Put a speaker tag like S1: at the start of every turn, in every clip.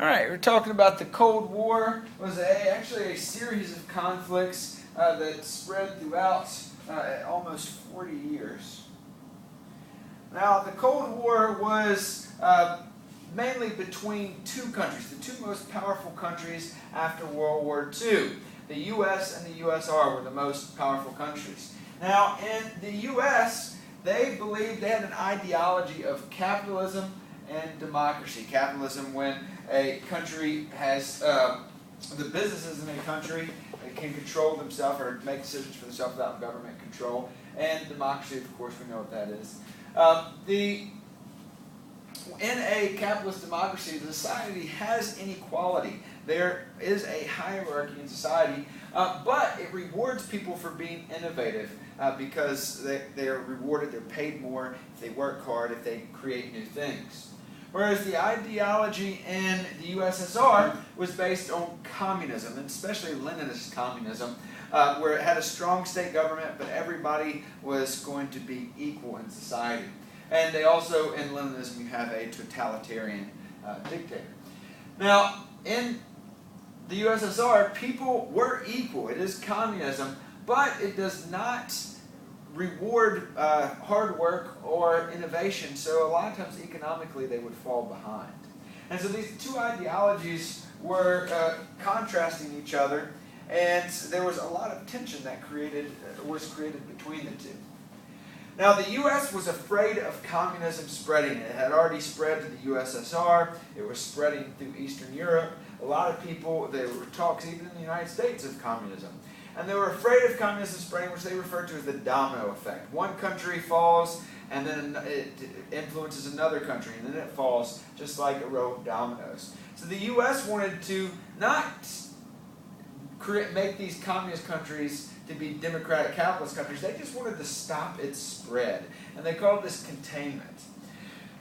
S1: All right, we're talking about the Cold War. It was actually a series of conflicts that spread throughout almost 40 years. Now, the Cold War was mainly between two countries, the two most powerful countries after World War II. The U.S. and the USSR were the most powerful countries. Now, in the U.S., they believed they had an ideology of capitalism and democracy. Capitalism, when a country has the businesses in a country can control themselves or make decisions for themselves without government control. And democracy, of course, we know what that is. In a capitalist democracy, the society has inequality. There is a hierarchy in society, but it rewards people for being innovative because they are rewarded, they're paid more if they work hard, if they create new things. Whereas the ideology in the USSR was based on communism, and especially Leninist communism, where it had a strong state government, but everybody was going to be equal in society. And they also, in Leninism, you have a totalitarian dictator. Now, in the USSR, people were equal. It is communism, but it does not reward hard work or innovation, so a lot of times economically they would fall behind. And so these two ideologies were contrasting each other, and there was a lot of tension that was created between the two. Now, the U.S. was afraid of communism spreading. It had already spread to the USSR. It was spreading through Eastern Europe. A lot of people, there were talks even in the United States of communism. And they were afraid of communism spreading, which they referred to as the domino effect. One country falls, and then it influences another country, and then it falls, just like a row of dominoes. So the U.S. wanted to not make these communist countries to be democratic capitalist countries. They just wanted to stop its spread, and they called this containment.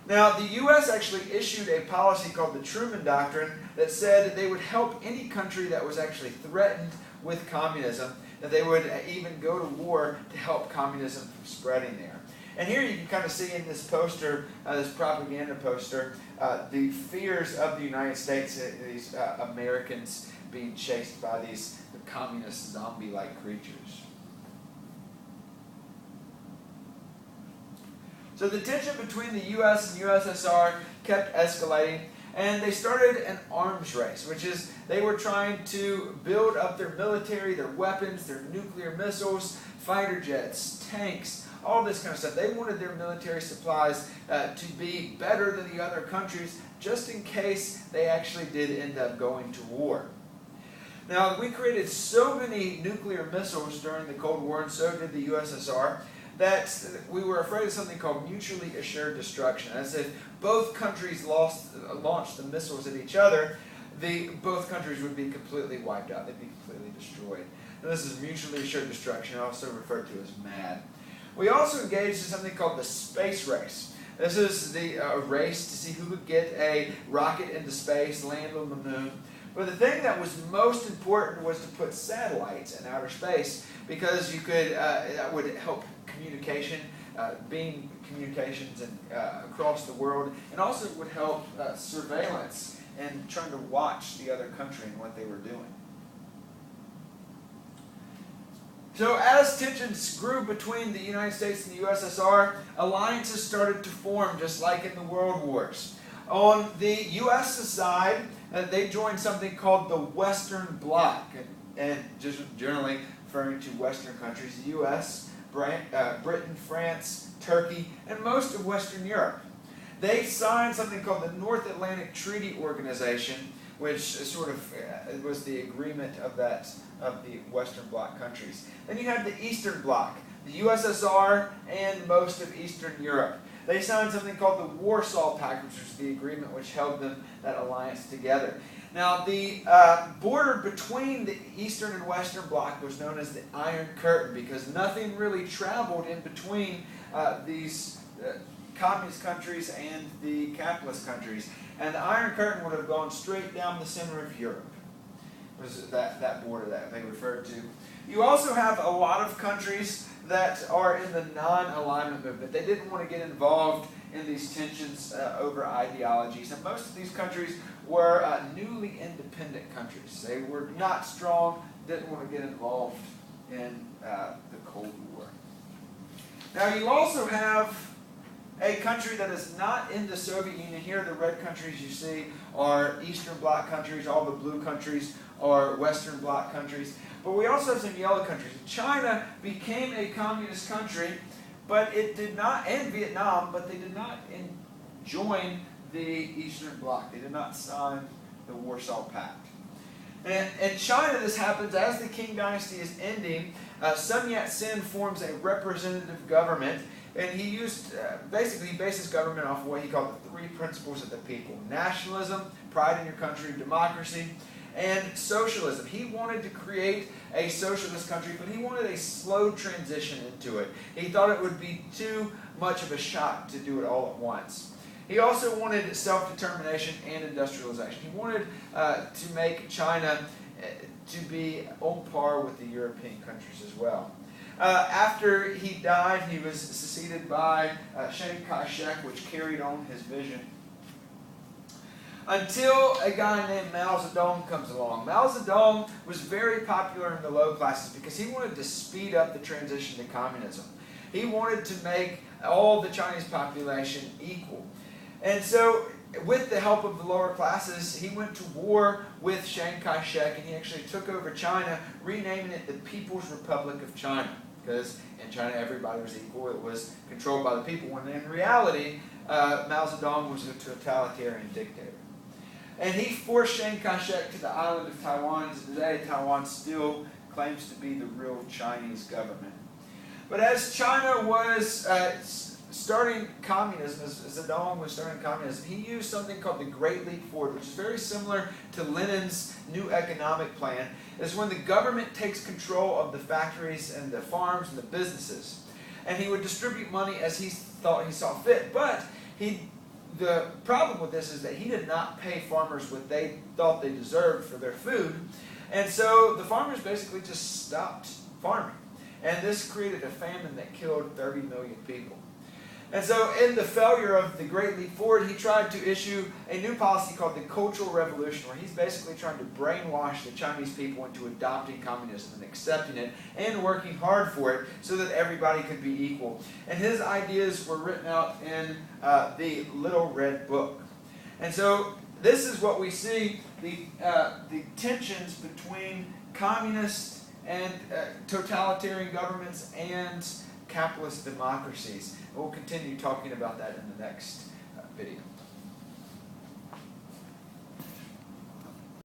S1: Now, the U.S. actually issued a policy called the Truman Doctrine that said they would help any country that was actually threatened with communism, that they would even go to war to help communism from spreading there. And here you can kind of see in this poster, this propaganda poster, the fears of the United States, these Americans being chased by these communist zombie-like creatures. So the tension between the U.S. and USSR kept escalating, and they started an arms race, which is they were trying to build up their military, their weapons, their nuclear missiles, fighter jets, tanks, all this kind of stuff. They wanted their military supplies to be better than the other countries, just in case they actually did end up going to war. Now, we created so many nuclear missiles during the Cold War, and so did the USSR, that we were afraid of something called mutually assured destruction. As if both countries launched the missiles at each other, both countries would be completely wiped out. They'd be completely destroyed. And this is mutually assured destruction, also referred to as MAD. We also engaged in something called the space race. This is the race to see who could get a rocket into space, land on the moon. But the thing that was most important was to put satellites in outer space, because you could that would help communication, beam communications across the world, and also would help surveillance and trying to watch the other country and what they were doing. So as tensions grew between the United States and the USSR, alliances started to form, just like in the World Wars. On the U.S. side, they joined something called the Western Bloc, and just generally referring to Western countries, the U.S., Britain, France, Turkey, and most of Western Europe. They signed something called the North Atlantic Treaty Organization, which sort of was the agreement of the Western Bloc countries. Then you have the Eastern Bloc, the USSR, and most of Eastern Europe. They signed something called the Warsaw Pact, which was the agreement which held that alliance together. Now, the border between the Eastern and Western Bloc was known as the Iron Curtain, because nothing really traveled in between these communist countries and the capitalist countries. And the Iron Curtain would have gone straight down the center of Europe, was that border that they referred to. You also have a lot of countries that are in the non-alignment movement. They didn't want to get involved in these tensions over ideologies. And most of these countries were newly independent countries. They were not strong, didn't want to get involved in the Cold War. Now you also have a country that is not in the Soviet Union. Here the red countries you see are Eastern Bloc countries, all the blue countries are Western Bloc countries. But we also have some yellow countries. China became a communist country, but it did not, and Vietnam, but they did not join the Eastern Bloc. They did not sign the Warsaw Pact. And in China, this happens as the Qing dynasty is ending. Sun Yat-sen forms a representative government, and he used, basically, he based his government off of what he called the three principles of the people: nationalism, pride in your country, democracy, and socialism. He wanted to create a socialist country, but he wanted a slow transition into it. He thought it would be too much of a shock to do it all at once. He also wanted self-determination and industrialization. He wanted to make China to be on par with the European countries as well. After he died, he was succeeded by Chiang Kai-shek, which carried on his vision. Until a guy named Mao Zedong comes along. Mao Zedong was very popular in the low classes because he wanted to speed up the transition to communism. He wanted to make all the Chinese population equal. And so, with the help of the lower classes, he went to war with Chiang Kai-shek, and he actually took over China, renaming it the People's Republic of China. Because in China, everybody was equal. It was controlled by the people, when in reality, Mao Zedong was a totalitarian dictator. And he forced Chiang Kai-shek to the island of Taiwan. Today, Taiwan still claims to be the real Chinese government. But as China was starting communism, as Zedong was starting communism, he used something called the Great Leap Forward, which is very similar to Lenin's new economic plan. It's when the government takes control of the factories and the farms and the businesses. And he would distribute money as he thought he saw fit. But the problem with this is that he did not pay farmers what they thought they deserved for their food. And so the farmers basically just stopped farming. And this created a famine that killed 30 million people. And so in the failure of the Great Leap Forward, he tried to issue a new policy called the Cultural Revolution, where he's basically trying to brainwash the Chinese people into adopting communism and accepting it and working hard for it so that everybody could be equal. And his ideas were written out in the Little Red Book. And so this is what we see, the tensions between communist and totalitarian governments and capitalist democracies. We'll continue talking about that in the next video.